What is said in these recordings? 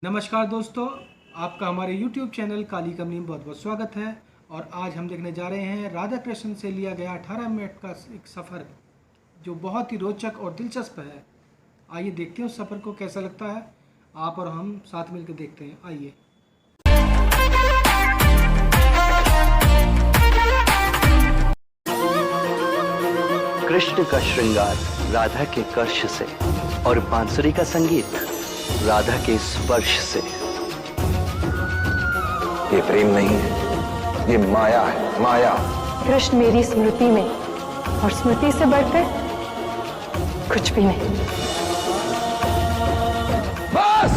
नमस्कार दोस्तों, आपका हमारे YouTube चैनल काली कमली में बहुत बहुत स्वागत है। और आज हम देखने जा रहे हैं राधा कृष्ण से लिया गया 18 मिनट का एक सफ़र जो बहुत ही रोचक और दिलचस्प है। आइए देखते हैं उस सफ़र को कैसा लगता है। आप और हम साथ मिलकर देखते हैं। आइए। कृष्ण का श्रृंगार राधा के कर्ष से और बांसुरी का संगीत राधा के स्पर्श से। ये प्रेम नहीं है, ये माया है, माया। कृष्ण मेरी स्मृति में और स्मृति से बढ़कर कुछ भी नहीं। बस!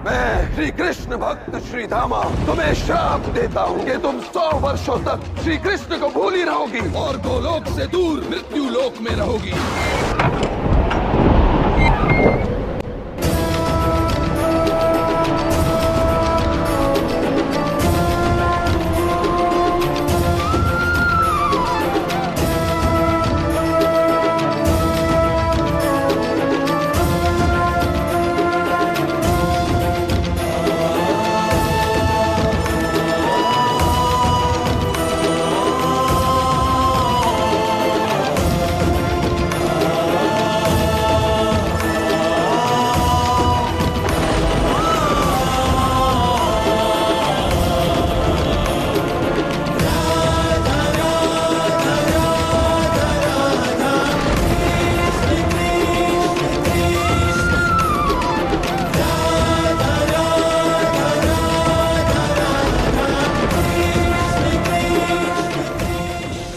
मैं श्री कृष्ण भक्त श्री धामा तुम्हें श्राप देता हूँ कि तुम 100 वर्षों तक श्री कृष्ण को भूल ही रहोगी और गोलोक से दूर मृत्यु लोक में रहोगी।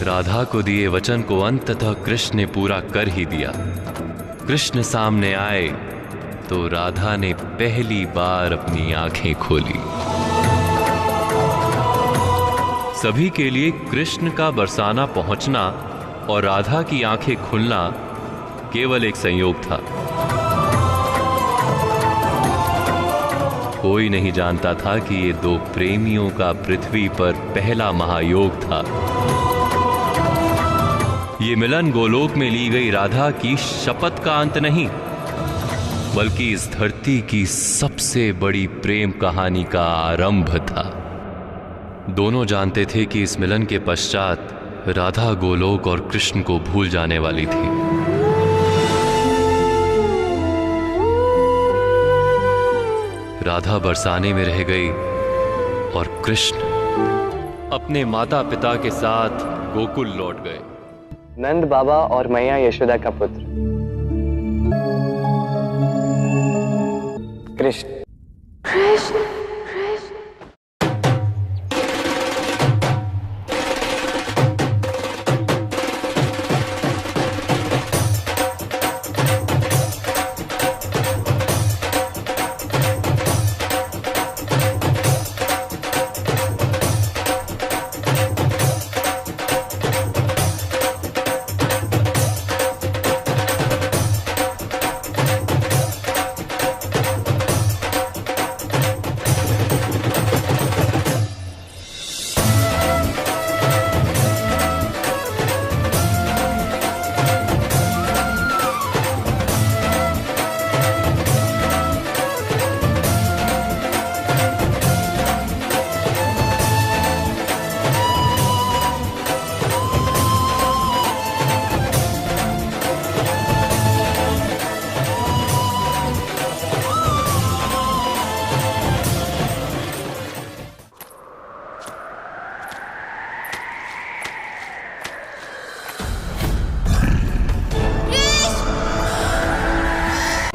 राधा को दिए वचन को अंततः कृष्ण ने पूरा कर ही दिया। कृष्ण सामने आए तो राधा ने पहली बार अपनी आंखें खोली। सभी के लिए कृष्ण का बरसाना पहुंचना और राधा की आंखें खुलना केवल एक संयोग था। कोई नहीं जानता था कि ये दो प्रेमियों का पृथ्वी पर पहला महायोग था। ये मिलन गोलोक में ली गई राधा की शपथ का अंत नहीं, बल्कि इस धरती की सबसे बड़ी प्रेम कहानी का आरंभ था। दोनों जानते थे कि इस मिलन के पश्चात राधा गोलोक और कृष्ण को भूल जाने वाली थी। राधा बरसाने में रह गई और कृष्ण अपने माता पिता के साथ गोकुल लौट गए। नंद बाबा और मैया यशोदा का पुत्र कृष्ण।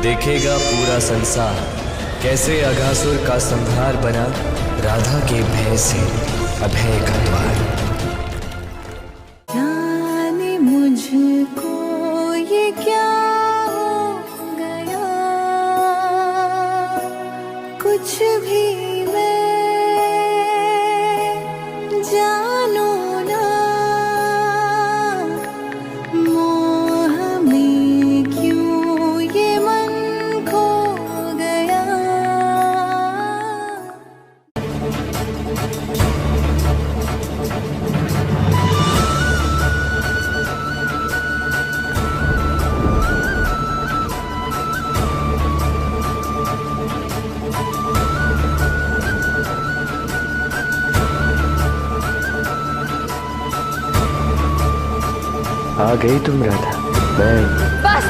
देखेगा पूरा संसार कैसे अघासुर का संहार बना राधा के भय से अभय का द्वार। जाने मुझको ये क्या हो गया, कुछ भी मैं जानू ना, मोह में क्यों ये मन खो गया। आ गई तुम राधा। मैं बस।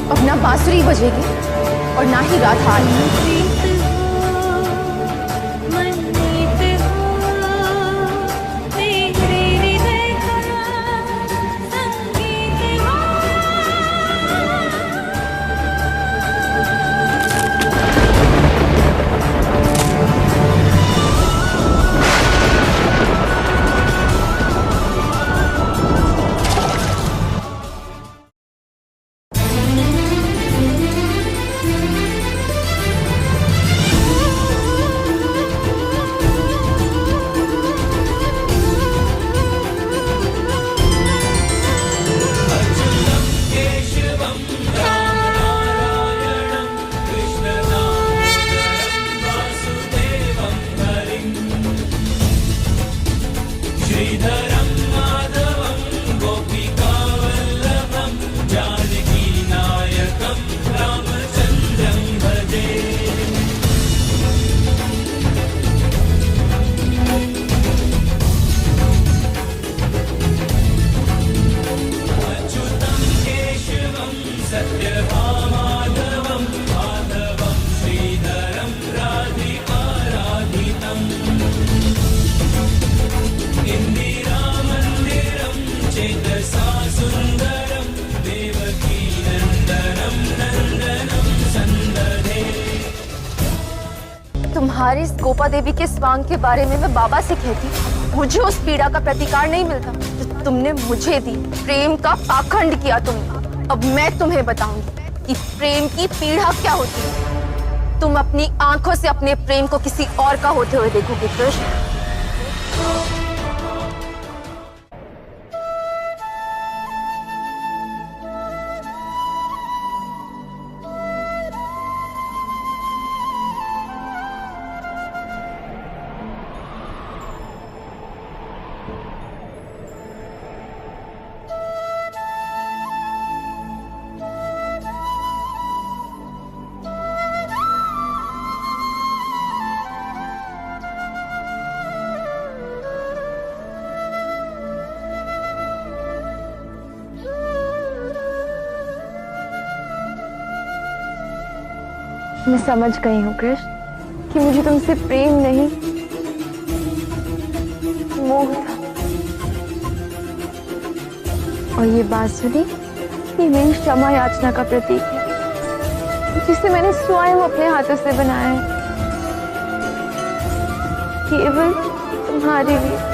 अब ना बांसुरी बजेगी और ना ही राधा आएगी। तुम्हारी इस गोपा देवी के स्वांग के बारे में मैं बाबा से कहती, मुझे उस पीड़ा का प्रतिकार नहीं मिलता जो तुमने मुझे दी। प्रेम का पाखंड किया तुमने। अब मैं तुम्हें बताऊंगी कि प्रेम की पीड़ा क्या होती है। तुम अपनी आंखों से अपने प्रेम को किसी और का होते हुए देखोगे कृष्ण। मैं समझ गई हूँ कृष्ण कि मुझे तुमसे प्रेम नहीं, मोह था। और ये बांसुरी ये मेरी क्षमा याचना का प्रतीक है, जिसे मैंने स्वयं अपने हाथों से बनाया है, केवल तुम्हारे लिए।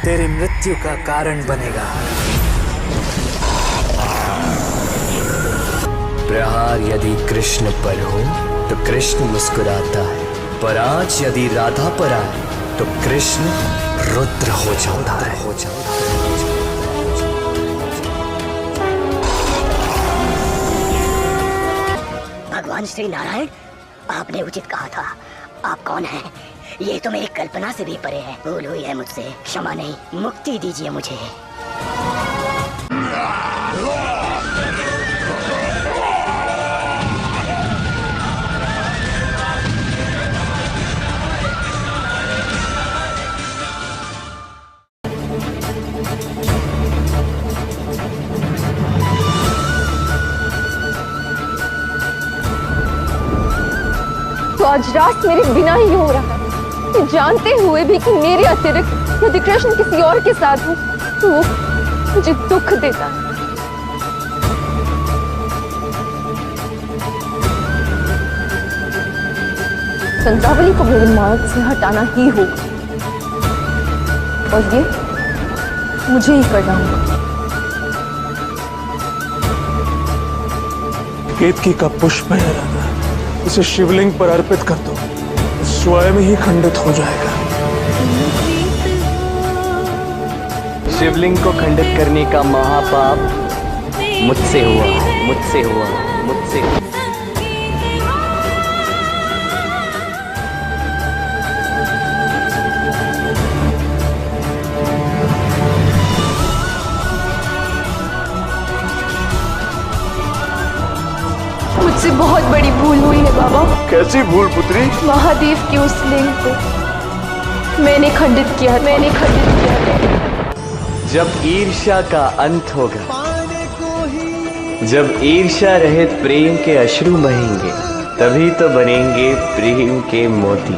तेरी मृत्यु का कारण बनेगा। प्रहार यदि कृष्ण पर हो तो कृष्ण मुस्कुराता है, पर आज यदि राधा पर आए तो कृष्ण रुद्र हो जाता है। भगवान श्री नारायण, आपने उचित कहा था। आप कौन हैं? ये तो मेरी कल्पना से भी परे है। भूल हुई है मुझसे, क्षमा नहीं, मुक्ति दीजिए मुझे। तो आज रात मेरे बिना ही हो रहा है, जानते हुए भी कि मेरे अतिरिक्त यदि कृष्ण किसी और के साथ हो तो वो मुझे दुख देता है। चंद्रावली को मेरे मार्ग से हटाना ही होगा, और ये मुझे ही करना होगा। केतकी का पुष्प है राधा, इसे शिवलिंग पर अर्पित कर दो, स्वयं ही खंडित हो जाएगा। शिवलिंग को खंडित करने का महापाप मुझसे हुआ, मुझसे हुआ, मुझसे हुआ। मुझसे बहुत बड़ी भूल हुई है बाबा। कैसी भूल पुत्री? महादेव की उस लिंग को मैंने खंडित किया, मैंने खंडित किया। जब ईर्ष्या का अंत होगा, जब ईर्ष्या रहित प्रेम के अश्रु बहेंगे, तभी तो बनेंगे प्रेम के मोती।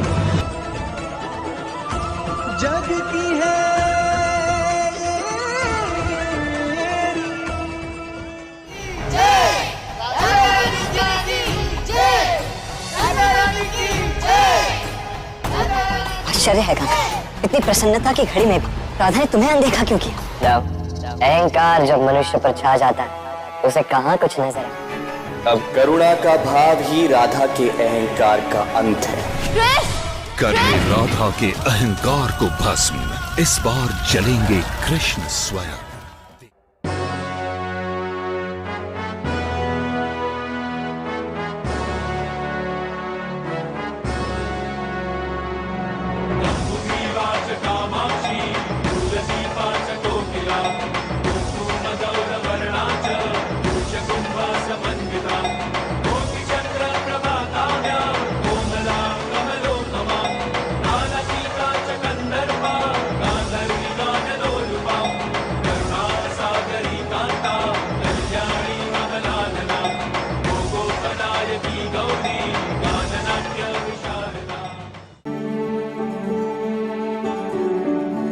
आश्चर्य है काका, इतनी प्रसन्नता की घड़ी में राधा ने तुम्हें अनदेखा क्यों किया? जब अहंकार जब मनुष्य पर छा जाता है उसे कहाँ कुछ नजर आता। अब करुणा का भाव ही राधा के अहंकार का अंत है। करने राधा के अहंकार को भस्म, इस बार जलेंगे कृष्ण स्वयं।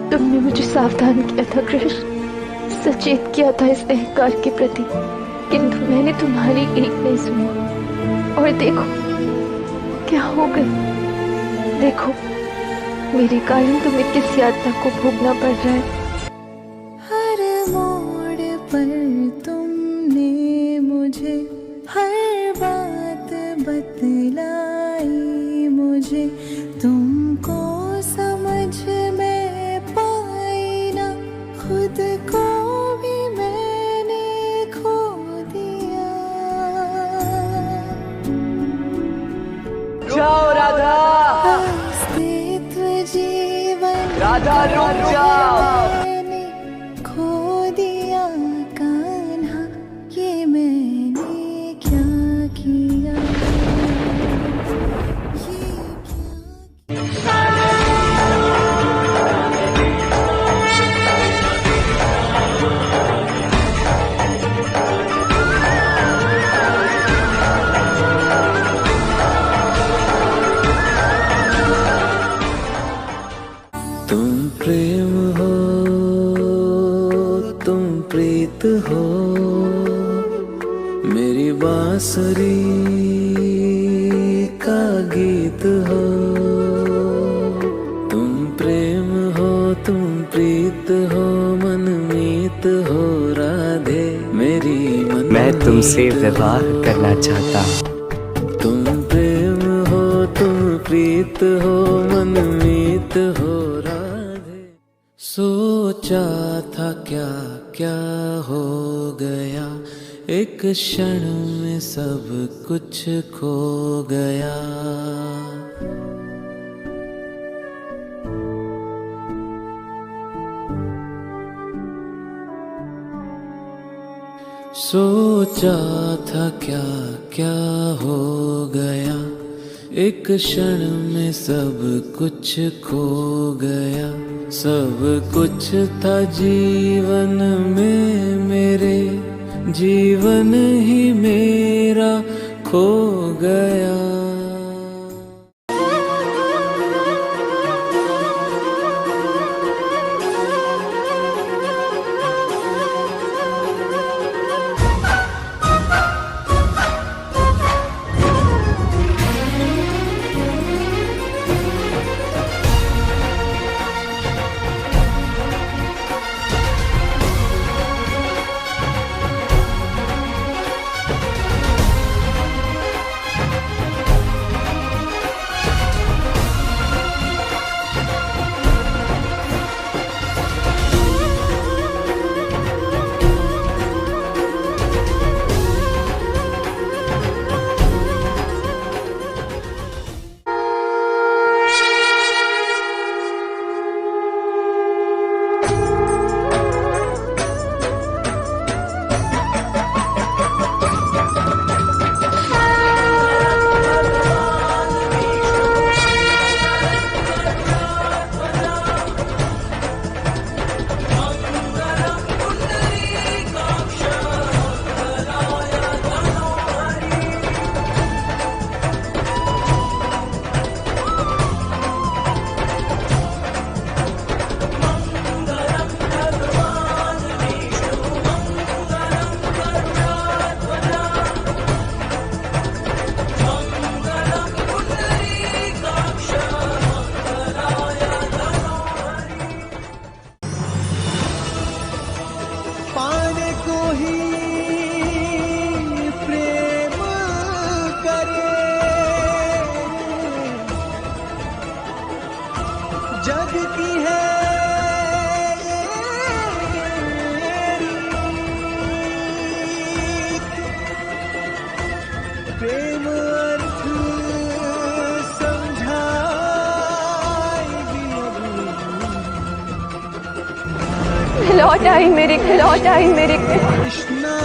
तुमने मुझे सावधान किया था कृष्ण, सचेत किया था इस अहंकार के प्रति, किंतु मैंने तुम्हारी एक नहीं सुनी। और देखो क्या हो गई। देखो मेरे कारण तुम्हें किस यातना को भोगना पड़ रहा है। हर मोड़ पर तुमने मुझे हर बात बतलाई, मुझे तुमको समझ में पाई ना, खुद को भी मैंने खो दिया। जाओ राधा, अस्तित्व जीवन राधा रुक जाओ। मैंने खो दिया कान्हा, ये मैंने क्या किया, ये क्या। तुम प्रेम हो, तुम प्रीत हो, मेरी बांसुरी का गीत हो। तुम प्रेम हो, तुम प्रीत हो, मनमीत हो राधे मेरी मन। मैं तुमसे विवाह करना चाहता हूँ। तुम प्रेम हो, तुम प्रीत हो, मनमीत हो राधे। सोचा था क्या क्या हो गया, एक क्षण में सब कुछ खो गया। सोचा था क्या क्या हो गया, एक क्षण में सब कुछ खो गया। सब कुछ था जीवन में मेरे, जीवन ही मेरा खो गया। रे जग की है प्रेम अर्थ समझाएगी खिलौट आई मेरे खिलौट आई मेरे कृष्णा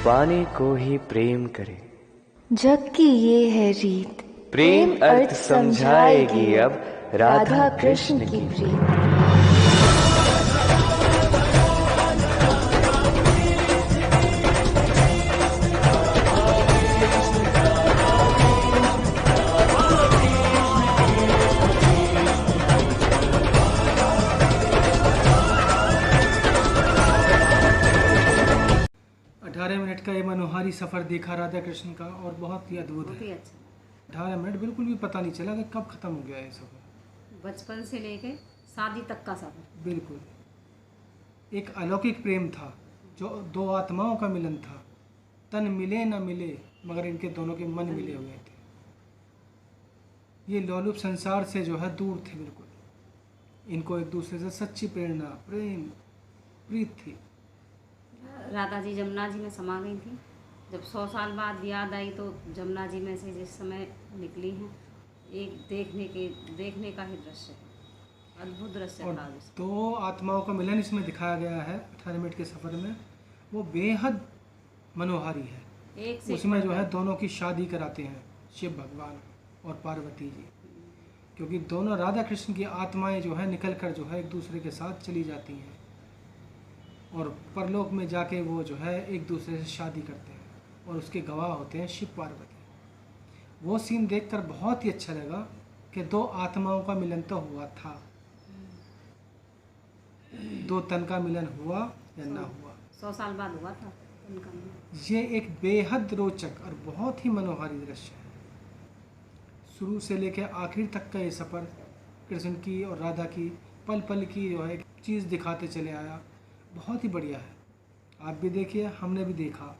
पाने को ही प्रेम करे, जग की ये है रीत, प्रेम अर्थ समझाएगी अब राधा कृष्ण की प्रीत। 18 मिनट का ये मनोहारी सफ़र देखा राधा कृष्ण का और बहुत ही अद्भुत है। 18 मिनट बिल्कुल भी पता नहीं चला कि कब ख़त्म हो गया ये सफ़र। बचपन से लेके शादी तक का सफ़र। बिल्कुल एक अलौकिक प्रेम था जो दो आत्माओं का मिलन था। तन मिले न मिले मगर इनके दोनों के मन मिले हुए थे। ये लोलुप संसार से जो है दूर थे बिल्कुल। इनको एक दूसरे से सच्ची प्रेरणा प्रेम प्रीत थी। राधा जी जमुना जी में समा गई थी। जब 100 साल बाद याद आई तो जमुना जी में से जिस समय निकली हैं, एक देखने का ही दृश्य है, अद्भुत दृश्य था। दो आत्माओं का मिलन इसमें दिखाया गया है 18 मिनट के सफ़र में, वो बेहद मनोहारी है। उसमें जो है दोनों की शादी कराते हैं शिव भगवान और पार्वती जी, क्योंकि दोनों राधा कृष्ण की आत्माएं जो है निकल कर जो है एक दूसरे के साथ चली जाती हैं और परलोक में जाके वो जो है एक दूसरे से शादी करते हैं और उसके गवाह होते हैं शिव पार्वती। वो सीन देखकर बहुत ही अच्छा लगा कि दो आत्माओं का मिलन तो हुआ था, दो तन का मिलन हुआ या ना हुआ, 100 साल बाद हुआ था उनका मिलन। ये एक बेहद रोचक और बहुत ही मनोहारी दृश्य है। शुरू से लेकर आखिर तक का ये सफ़र कृष्ण की और राधा की पल पल की जो है चीज़ दिखाते चले आया। बहुत ही बढ़िया है, आप भी देखिए, हमने भी देखा,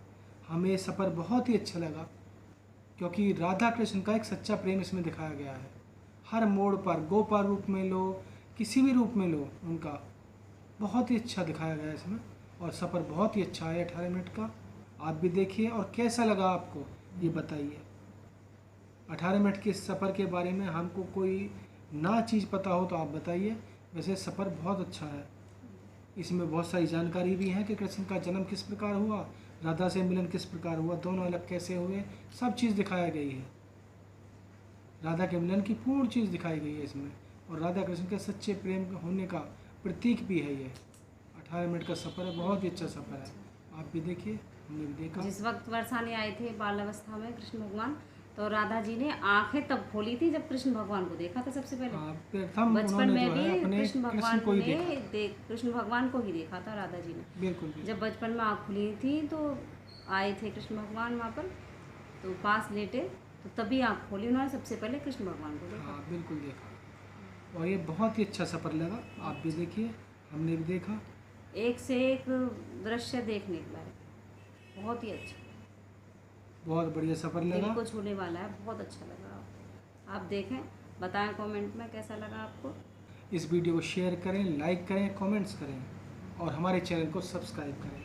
हमें ये सफ़र बहुत ही अच्छा लगा क्योंकि राधा कृष्ण का एक सच्चा प्रेम इसमें दिखाया गया है। हर मोड़ पर गोपाल रूप में लो, किसी भी रूप में लो, उनका बहुत ही अच्छा दिखाया गया है इसमें और सफ़र बहुत ही अच्छा है 18 मिनट का। आप भी देखिए और कैसा लगा आपको ये बताइए। 18 मिनट के सफ़र के बारे में हमको कोई ना चीज़ पता हो तो आप बताइए। वैसे सफ़र बहुत अच्छा है, इसमें बहुत सारी जानकारी भी है कि कृष्ण का जन्म किस प्रकार हुआ, राधा से मिलन किस प्रकार हुआ, दोनों अलग कैसे हुए, सब चीज़ दिखाया गई है। राधा के मिलन की पूर्ण चीज़ दिखाई गई है इसमें और राधा कृष्ण के सच्चे प्रेम होने का प्रतीक भी है ये। 18 मिनट का सफ़र है, बहुत ही अच्छा सफ़र है, आप भी देखिए, हमने भी देखा। जिस वक्त बरसाने आए थे बाल अवस्था में कृष्ण भगवान, तो राधा जी ने आंखें तब खोली थी जब कृष्ण भगवान को देखा था सबसे पहले। बचपन में भी कृष्ण भगवान को ही देखा था राधा जी ने। बिल्कुल। जब बचपन में आँख खुली थी तो आए थे कृष्ण भगवान वहाँ पर, तो पास लेटे, तो तभी आँख खोली उन्होंने, सबसे पहले कृष्ण भगवान को देखा। हाँ बिल्कुल देखा और ये बहुत ही अच्छा सफ़र लगा, आप भी देखिए, हमने भी देखा। एक से एक दृश्य देखने के लायक, बहुत ही अच्छा, बहुत बढ़िया सफ़र लगा, दिल को छूने वाला है, बहुत अच्छा लगा। आप देखें, बताएं कमेंट में कैसा लगा आपको। इस वीडियो को शेयर करें, लाइक करें, कमेंट्स करें और हमारे चैनल को सब्सक्राइब करें।